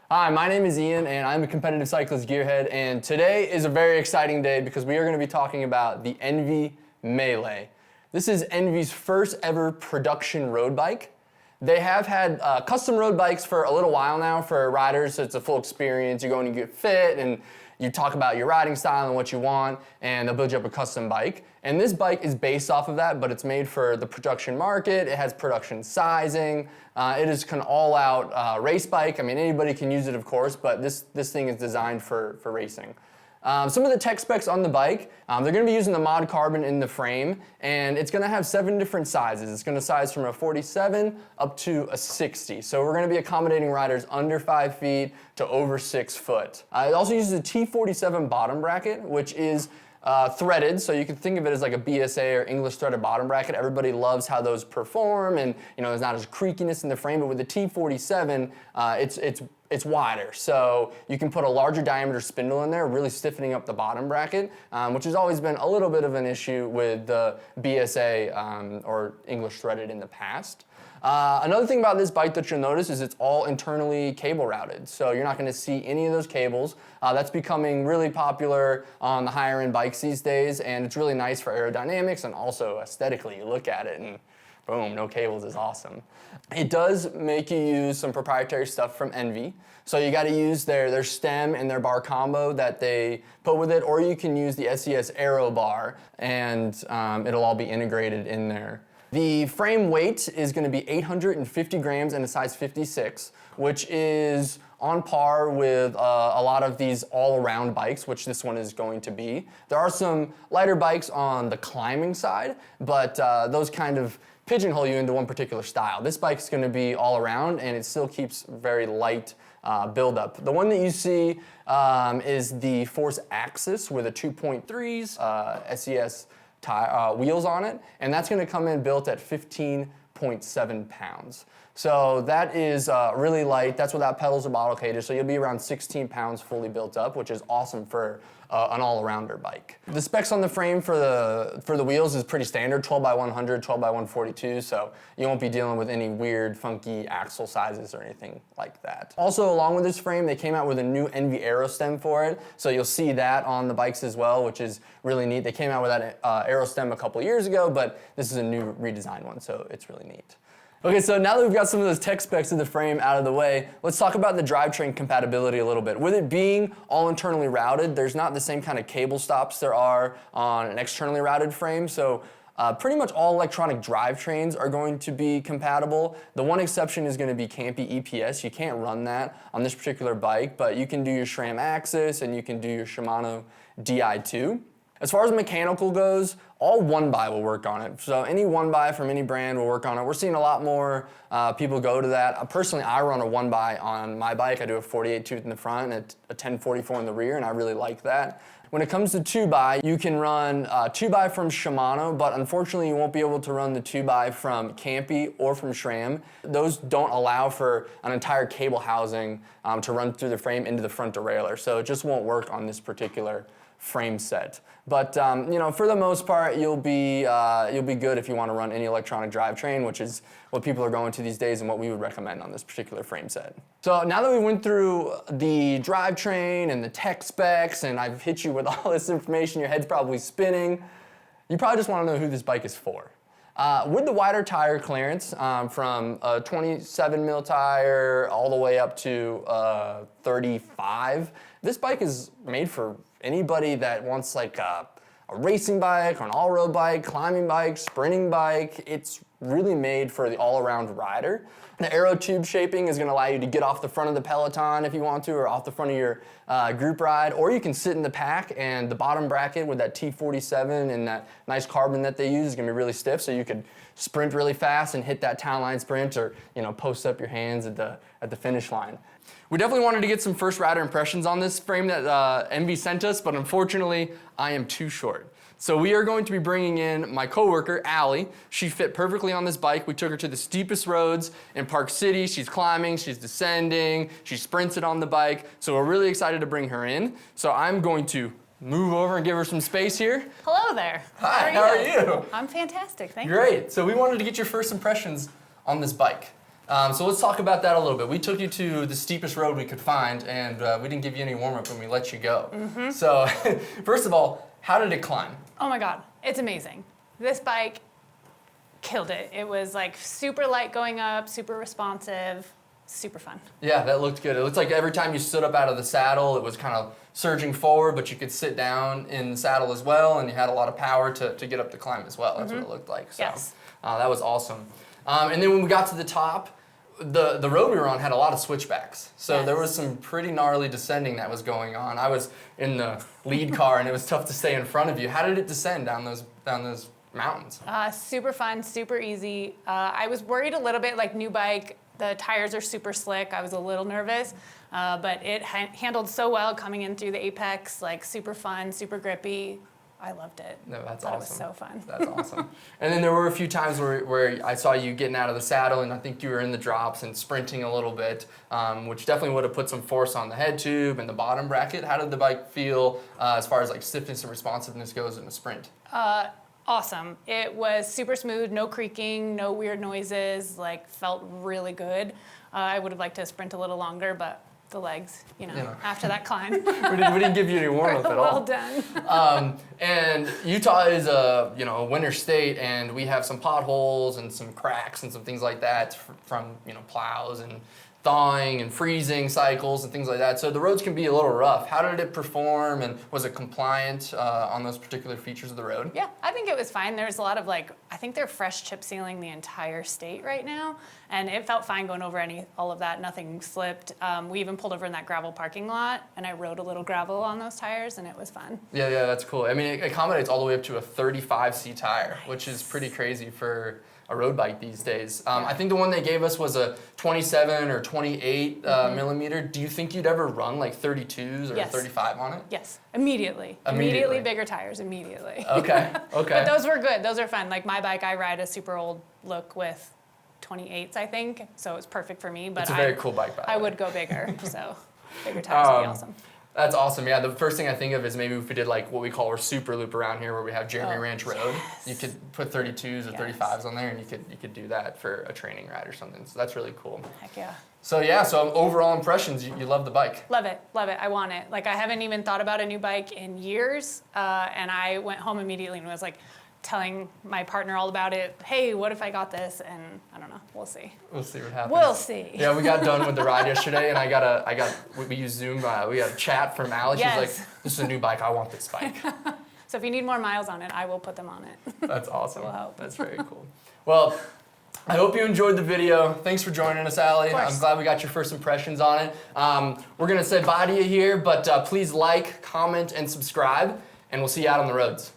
Hi, my name is Ian and I'm a competitive cyclist gearhead, and today is a very exciting day because we are going to be talking about the ENVE Melee. This is ENVE's first ever production road bike. They have had custom road bikes for a little while now for riders, so it's a full experience. You go and you get fit and you talk about your riding style and what you want, and they'll build you up a custom bike. And this bike is based off of that, but it's made for the production market. It has production sizing. It is an all-out race bike. I mean, anybody can use it, of course, but this thing is designed for racing. Some of the tech specs on the bike, they're going to be using the mod carbon in the frame, and it's going to have 7 different sizes. It's going to size from a 47 up to a 60. So we're going to be accommodating riders under 5 feet to over 6 foot. It also uses a T47 bottom bracket, which is threaded, so you can think of it as like a BSA or English threaded bottom bracket. Everybody loves how those perform, and there's not as creakiness in the frame, but with the T47, it's wider, so you can put a larger diameter spindle in there, really stiffening up the bottom bracket, which has always been a little bit of an issue with the BSA or English threaded in the past. Another thing about this bike that you'll notice is it's all internally cable routed, so you're not going to see any of those cables. That's becoming really popular on the higher end bikes these days, and it's really nice for aerodynamics and also aesthetically. You look at it and boom, no cables is awesome. It does make you use some proprietary stuff from ENVE. So you got to use their stem and their bar combo that they put with it, or you can use the SES Aero bar, and it'll all be integrated in there. The frame weight is going to be 850 grams and a size 56, which is on par with a lot of these all-around bikes, which this one is going to be. There are some lighter bikes on the climbing side, but those kind of pigeonhole you into one particular style. This bike's going to be all around, and it still keeps very light buildup. The one that you see is the Force Axis with a 2.3s SES wheels on it, and that's going to come in built at 15.7 pounds. So that is really light. That's without pedals or bottle cages, so you'll be around 16 pounds fully built up, which is awesome for an all-arounder bike. The specs on the frame for the wheels is pretty standard, 12 by 100, 12 by 142, so you won't be dealing with any weird, funky axle sizes or anything like that. Also, along with this frame, they came out with a new ENVE aero stem for it, so you'll see that on the bikes as well, which is really neat. They came out with that aero stem a couple years ago, but this is a new redesigned one, so it's really neat. Okay, so now that we've got some of those tech specs of the frame out of the way, let's talk about the drivetrain compatibility a little bit. With it being all internally routed, there's not the same kind of cable stops there are on an externally routed frame, so pretty much all electronic drivetrains are going to be compatible. The one exception is going to be Campy EPS. You can't run that on this particular bike, but you can do your SRAM Axis and you can do your Shimano Di2. As far as mechanical goes, all 1x will work on it. So any 1x from any brand will work on it. We're seeing a lot more people go to that. Personally, I run a 1x on my bike. I do a 48 tooth in the front and a 1044 in the rear, and I really like that. When it comes to 2x, you can run 2x from Shimano, but unfortunately you won't be able to run the 2x from Campy or from SRAM. Those don't allow for an entire cable housing to run through the frame into the front derailleur, so it just won't work on this particular frame set. But for the most part, you'll be good if you want to run any electronic drivetrain, which is what people are going to these days and what we would recommend on this particular frame set. So now that we went through the drivetrain and the tech specs, and I've hit you with all this information, your head's probably spinning. You probably just want to know who this bike is for. With the wider tire clearance, from a 27 mil tire all the way up to 35, this bike is made for anybody that wants like a racing bike or an all-road bike, climbing bike, sprinting bike. It's really made for the all-around rider. The aero tube shaping is going to allow you to get off the front of the peloton if you want to, or off the front of your group ride, or you can sit in the pack, and the bottom bracket with that T47 and that nice carbon that they use is going to be really stiff, so you could sprint really fast and hit that town line sprint, or post up your hands at the finish line. We definitely wanted to get some first rider impressions on this frame that ENVE sent us, but unfortunately I am too short. So we are going to be bringing in my coworker, Allie. She fit perfectly on this bike. We took her to the steepest roads in Park City. She's climbing, she's descending, she sprints it on the bike. So we're really excited to bring her in. So I'm going to move over and give her some space here. Hello there. Hi, how are you? I'm fantastic, thank you. Great. So we wanted to get your first impressions on this bike. So let's talk about that a little bit. We took you to the steepest road we could find, and we didn't give you any warm-up when we let you go. So first of all, how did it climb? Oh my God, it's amazing. This bike killed it. It was like super light going up, super responsive, super fun. Yeah, that looked good. It looked like every time you stood up out of the saddle, it was kind of surging forward, but you could sit down in the saddle as well, and you had a lot of power to get up the climb as well. That's what it looked like. So Yes. That was awesome. And then when we got to the top, the road we were on had a lot of switchbacks. So there was some pretty gnarly descending that was going on. I was in the lead car, and it was tough to stay in front of you. How did it descend down those mountains? Super fun, super easy. I was worried a little bit, like new bike, the tires are super slick. I was a little nervous, but it handled so well coming in through the apex, like super fun, super grippy. I loved it. No, that's awesome. It was so fun. That's awesome. And then there were a few times where I saw you getting out of the saddle, and I think you were in the drops and sprinting a little bit, which definitely would have put some force on the head tube and the bottom bracket. How did the bike feel as far as like stiffness and responsiveness goes in a sprint? Awesome. It was super smooth, no creaking, no weird noises, like felt really good. I would have liked to sprint a little longer, but the legs, after that climb. we didn't give you any warm-up at all. Well done. And Utah is a winter state, and we have some potholes and some cracks and some things like that from plows and thawing and freezing cycles and things like that. So the roads can be a little rough. How did it perform, and was it compliant on those particular features of the road? Yeah, I think it was fine. There's a lot of I think they're fresh chip sealing the entire state right now, and it felt fine going over all of that. Nothing slipped. We even pulled over in that gravel parking lot, and I rode a little gravel on those tires, and it was fun. Yeah, that's cool. I mean, it accommodates all the way up to a 35C tire, which is pretty crazy for a road bike these days. I think the one they gave us was a 27 or 28 millimeter. Do you think you'd ever run like 32s or 35 on it? Yes, immediately. Immediately bigger tires, immediately. Okay. But those were good. Those are fun. Like my bike, I ride a super old look with 28s, I think, so it's perfect for me. But it's a very cool bike, by the way. I would go bigger, so bigger tires would be awesome. That's awesome. Yeah, the first thing I think of is maybe if we did like what we call our super loop around here, where we have Jeremy Ranch Road. You could put 32s or 35s on there, and you could do that for a training ride or something. So that's really cool. Heck yeah. So so overall impressions, you love the bike. Love it. I want it. Like I haven't even thought about a new bike in years, and I went home immediately and was like telling my partner all about it. Hey, what if I got this? And I don't know. We'll see. We'll see what happens. We'll see. Yeah, we got done with the ride yesterday, and we used Zoom. We got a chat from Allie. Yes. She's like, "This is a new bike. I want this bike." So if you need more miles on it, I will put them on it. That's awesome. Will help. That's very cool. Well, I hope you enjoyed the video. Thanks for joining us, Allie. I'm glad we got your first impressions on it. We're gonna say bye to you here, but please like, comment, and subscribe, and we'll see you out on the roads.